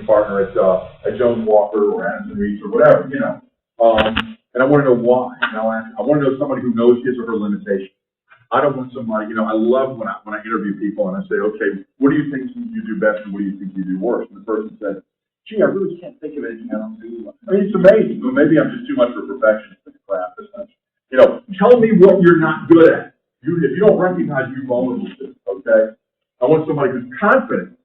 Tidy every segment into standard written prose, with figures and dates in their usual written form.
partner at Jones Walker or Addison Reese or whatever, you know. And I want to know why. You know, I want to know somebody who knows his or her limitations. I don't want somebody, you know, I love when I interview people and I say, okay, what do you think you do best and what do you think you do worse? And the person said, gee, I really can't think of anything I don't do. I mean, it's amazing. But maybe I'm just too much of a perfectionist in the craft. You know, tell me what you're not good at. If you don't recognize you're vulnerable to, okay? I want somebody who's confident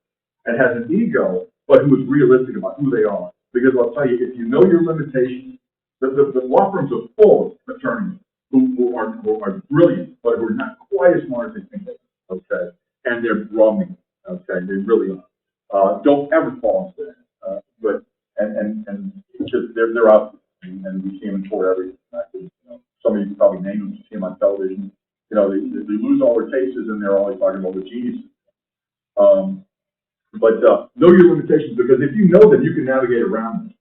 and has an ego, but who is realistic about who they are. Because I'll tell you, if you know your limitations, the law firms are full of attorneys who are brilliant, but who are not quite as smart as they think they are, okay? And they're drumming, okay? They really are. Don't ever fall into that. And just, they're out, and we see them in court every night. You know, some of you can probably name them, you see them on television. You know, they lose all their cases, and they're always talking about the geniuses. But know your limitations, because if you know them, you can navigate around them.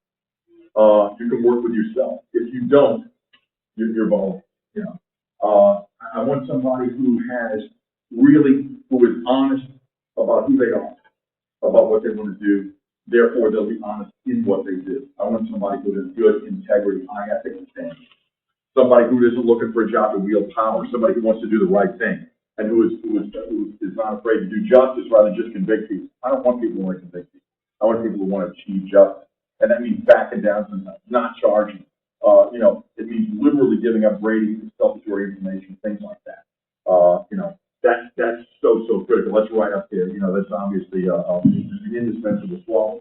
You can work with yourself. If you don't, you're vulnerable. You know, I want somebody who is honest about who they are, about what they want to do. Therefore, they'll be honest in what they do. I want somebody who has good integrity, high ethical standards. Somebody who isn't looking for a job to wield power. Somebody who wants to do the right thing and who is not afraid to do justice rather than just convict people. I don't want people who want to convict people. I want people who want to achieve justice. And that means backing down sometimes, not charging. You know, it means liberally giving up ratings, self-assured information, things like that. You know, that's so critical. That's right up there. You know, that's obviously an indispensable flaw.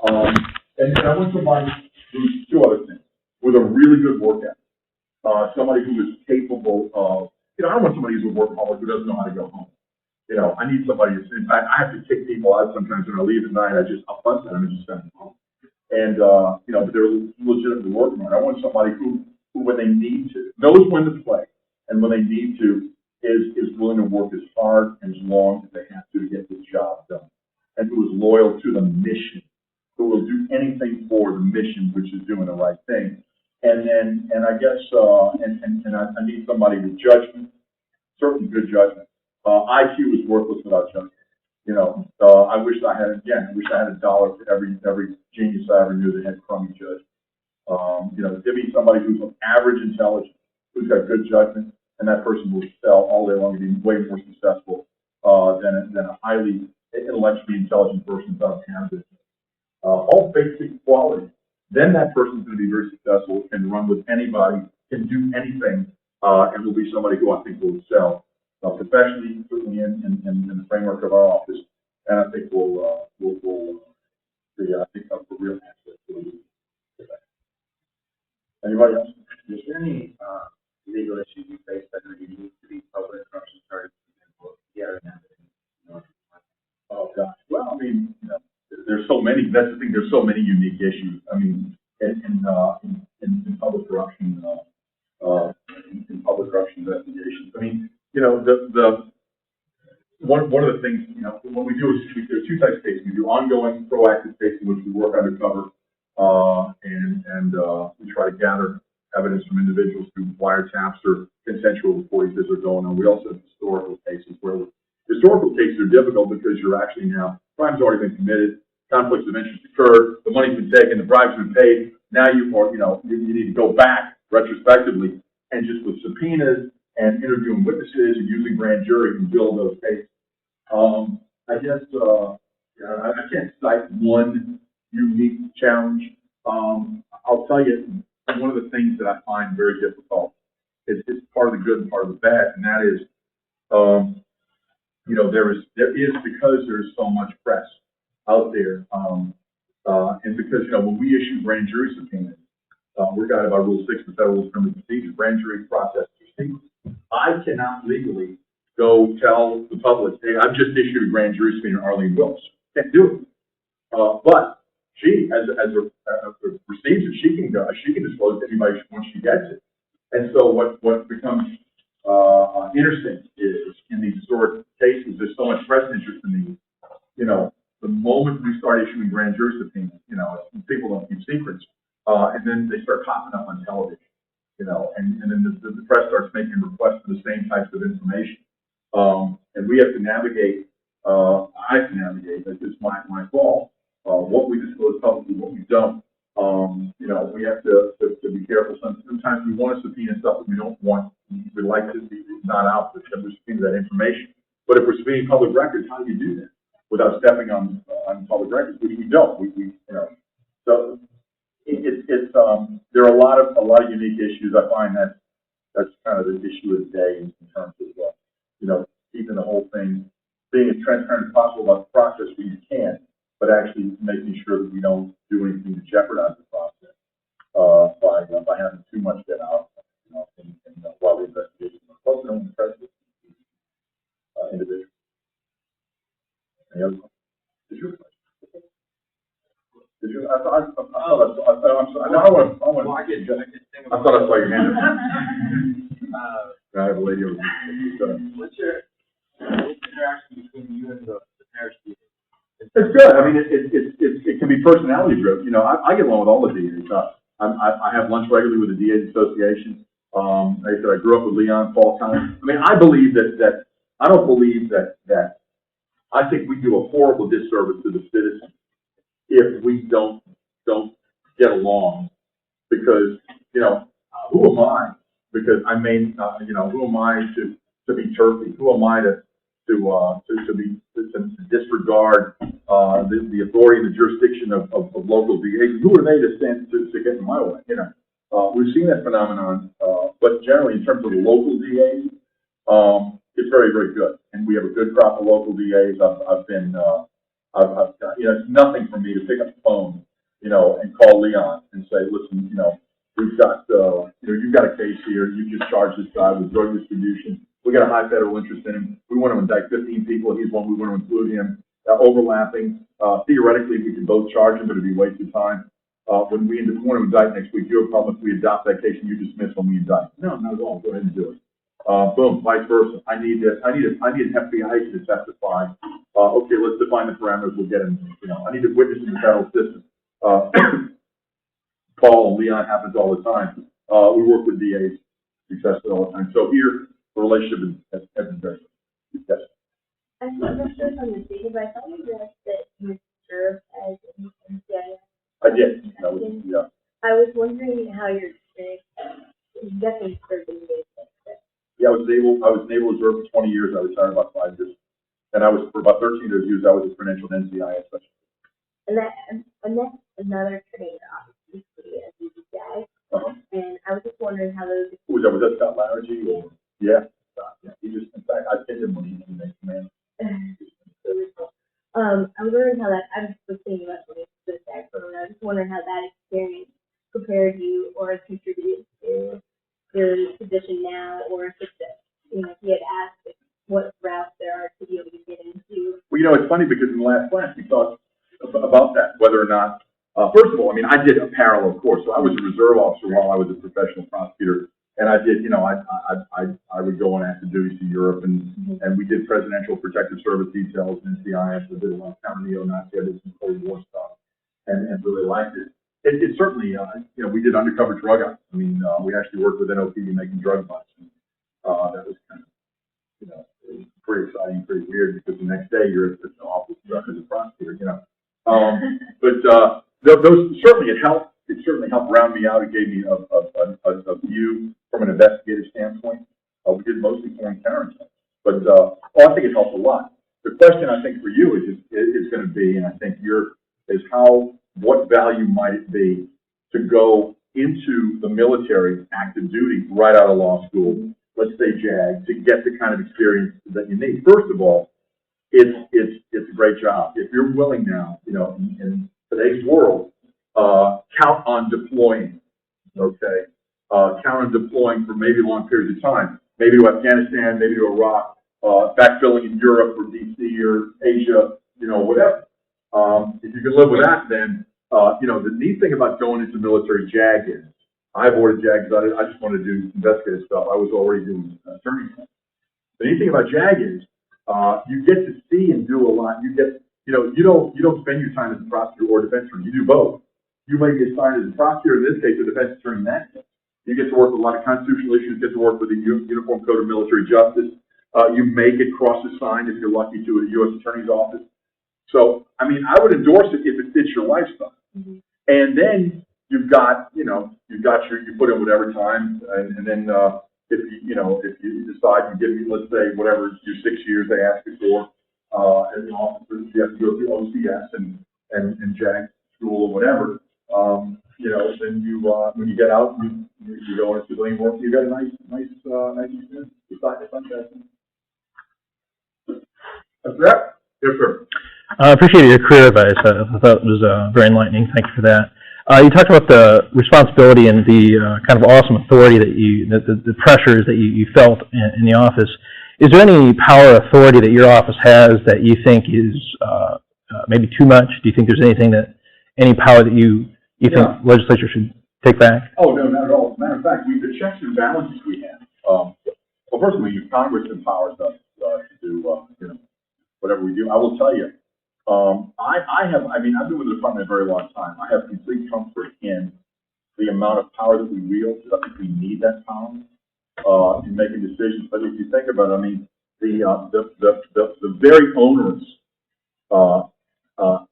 And I want somebody who's two other things, with a really good work ethic. Somebody who is capable of, you know, I don't want somebody who's a workaholic who doesn't know how to go home. You know, I need somebody who's, in fact, I have to kick people out sometimes when I leave at night. I'll fuss at them and just send them home. And, you know, but they're legitimately working on it. I want somebody who, when they need to, knows when to play, and when they need to, is willing to work as hard and as long as they have to get this job done. And who is loyal to the mission, who will do anything for the mission, which is doing the right thing. And I guess, I need somebody with judgment, certainly good judgment. IQ is worthless without judgment. You know, I wish I had $1 for every genius I ever knew that had crummy judgment. You know, give me somebody who's of average intelligence, who's got good judgment, and that person will sell all day long and be way more successful than a highly intellectually intelligent person without talented. All basic qualities. Then that person's going to be very successful, can run with anybody, can do anything, and will be somebody who I think will excel professionally, certainly in the framework of our office, and I think will be, I think, a real asset to the. Anybody else? Is there any legal issues you face that are unique to these public corruption charges? Oh gosh. Well, I mean, you know, there's so many. That's the thing. There's so many unique issues. I mean, in public corruption, in public corruption investigations. I mean, you know, one of the things, you know, when we do is there's two types of cases. We do ongoing, proactive cases in which we work undercover, and we try to gather evidence from individuals through wiretaps or consensual recordings as they're going on. We also have historical cases where historical cases are difficult because you're actually now, crime's already been committed, conflicts of interest occurred, the money's been taken, the bribe's been paid. Now you need to go back retrospectively and just with subpoenas and interviewing witnesses and using grand jury and build those cases. I guess I can't cite one unique challenge. I'll tell you, one of the things that I find very difficult is part of the good and part of the bad, and that is, you know, there is because there's so much press out there, and because, you know, when we issue grand jury subpoenas, we're guided by Rule 6 of the Federal Rules of Criminal Procedure. Grand jury process proceedings. I cannot legally go tell the public, hey, I've just issued a grand jury subpoena to Arlene Willis. Can't do it. But she, as a procedure, she can disclose to anybody once she gets it. And so what becomes interesting is in these historic cases, there's so much press interest in these. You know, the moment we start issuing grand jury subpoenas, you know, people don't keep secrets, and then they start popping up on television. You know, and then the press starts making requests for the same types of information. And we have to navigate, I have to navigate, that's just my fault, what we disclose disclose publicly what we don't. You know, we have to be careful. Sometimes we want to subpoena stuff that we don't want. We'd like to be not out, but we're subpoenaing that information. But if we're subpoenaing public records, how do you do that without stepping on public records? We don't. We you know. So there are a lot of unique issues. I find that's kind of the issue of the day in terms of you know, keeping the whole thing, being as transparent as possible about the process where you can, but actually making sure that we don't do anything to jeopardize the process by having too much get out, you know, while the investigation is closing on the president individual. Any other questions? Did you? Did you? I thought I saw your hand. I have a lady over here. What's your interaction between you and the parish DA? It's good. I mean, it can be personality driven. You know, I get along with all the DAs. I have lunch regularly with the DAs Association. Like I said, I grew up with Leon Paul Collins. I mean, I believe that I don't believe that I think we do a horrible disservice to the citizens if we don't get along, because, you know, who am I? Because I may, you know, who am I to be turfy? Who am I to disregard the authority and the jurisdiction of local DAs? Who are they to stand to get in my way? You know, we've seen that phenomenon, but generally in terms of the local DAs, it's very, very good, and we have a good crop of local DAs. I've been, you know, it's nothing for me to pick up the phone, you know, and call Leon and say, listen, you know, we've got, you know, you've got a case here. You just charged this guy with drug distribution. We got a high federal interest in him. We want to indict 15 people. He's one. We want to include him. Overlapping. Theoretically, we could both charge him, but it'd be a waste of time. When we want to indict next week, you're a public. We adopt that case, and you dismiss when we indict. No, not at all. Go ahead and do it. Boom. Vice versa. I need this. I need an FBI to testify. Okay, let's define the parameters. We'll get him. You know, I need a witness in the federal system. Paul and Leon happens all the time. We work with DAs successfully all the time. So here, the relationship has been very good. Yes. I'm not sure if I'm mistaken, but I thought you read that you served as an NCIS. I did. That was, yeah. I was wondering how your experience, you definitely served in the NCIS. Yeah, I was naval reserve for 20 years. I retired about 5 years. And I was, for about 13 of those years, I was a credentialed NCIS specialist. And that's another training, obviously, as a DCI. And I was just wondering how those. Was that Scott Larragee? Or? Yeah. Yeah. He just, in fact, I pinned him when he made command. Really cool. I'm wondering how that, I was thinking about when it's this background, I was just wondering how that experience prepared you or contributed to your position now, or if it's, you know, if you had asked what routes there are to be able to get into. Well, you know, it's funny because in the last class we talked about that, whether or not, first of all, I mean, I did a parallel course. So I was a reserve officer while I was a professional prosecutor. And I did, you know, I would go on active duty to Europe, and we did presidential protective service details in NCIS. I did a lot of counter neo-Nazi, I did some Cold War stuff, and really liked it. It certainly, you know, we did undercover drug ops. I mean, we actually worked with NOPD making drug busts. That was kind of, you know, it was pretty exciting, pretty weird, because the next day you're at the office as a prosecutor, you know. But those certainly it helped. It certainly helped round me out. It gave me a view from an investigative standpoint. We did mostly foreign counterintelligence, but I think it helped a lot. The question I think for you is going to be, and I think is what value might it be to go into the military active duty right out of law school, let's say JAG, to get the kind of experience that you need. First of all, it's a great job. If you're willing now, you know, in today's world, count on deploying, okay? Count on deploying for maybe long periods of time, maybe to Afghanistan, maybe to Iraq, backfilling in Europe or DC or Asia, you know, whatever. If you can live with that, then, you know, the neat thing about going into military JAG is, I avoided JAG because I just wanted to do investigative stuff. I was already doing attorney stuff. The neat thing about JAG is, you get to see and do a lot. You get, you know, you don't spend your time as a prosecutor or defense attorney. You do both. You may get assigned as a prosecutor, in this case, a defense attorney in that case. You get to work with a lot of constitutional issues, get to work with the Uniform Code of Military Justice. You may get cross-assigned, if you're lucky, to a U.S. Attorney's Office. So, I mean, I would endorse it if it fits your lifestyle. And then you've got, you put in whatever time, and then, if you decide you give me, let's say, whatever, your 6 years they ask you for, as an officer, you have to go through OCS and JAG school or whatever, then when you get out, you go into civilian work, you got a nice experience. It's fantastic. That's that? Yes, sir. I appreciate your career advice. I thought it was very enlightening. Thank you for that. You talked about the responsibility and the kind of awesome authority that the pressures that you felt in the office. Is there any power or authority that your office has that you think is maybe too much? Do you think there's any power that you think legislature should take back? Oh, no, not at all. As a matter of fact, the checks and balances we have. Well, personally, Congress empowers us to do, whatever we do. I will tell you, I've been with the department a very long time. I have complete comfort in the amount of power that we wield. I think we need that power in making decisions. But if you think about it, the very onerous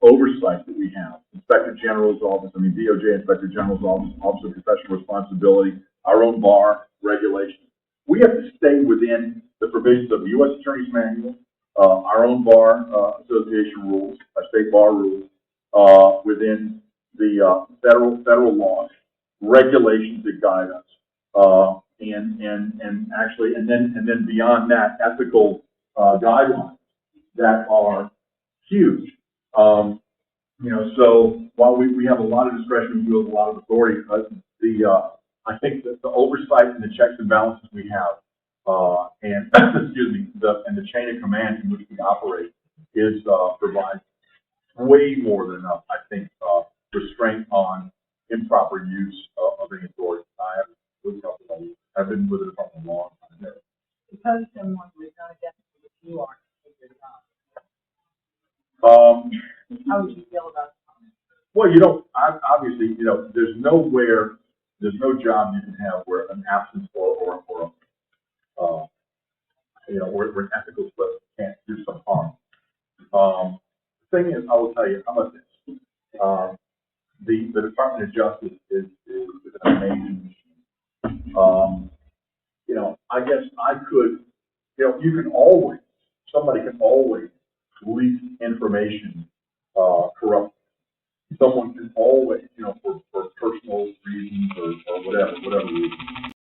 oversight that we have, Inspector General's office, DOJ Inspector General's office, Office of Professional Responsibility, our own bar regulations. We have to stay within the provisions of the U.S. Attorney's Manual, our own bar association rules, our state bar rules, within the federal laws, regulations that guide us, and then beyond that, ethical guidelines that are huge. So while we have a lot of discretion, we wield a lot of authority. I think that the oversight and the checks and balances we have, and the chain of command in which we operate provides way more than enough, I think, restraint on improper use of any authority. I've been with the department a long time. Suppose someone was not identical with you are to take your job. How would you feel about that? Well, obviously, there's no job you can have where an absence or where an ethical slip can't do some harm. The thing is, I will tell you, how about this? The Department of Justice is an amazing machine. I guess I could, somebody can always leak information corruptly. Someone can always, for personal reasons or whatever reason,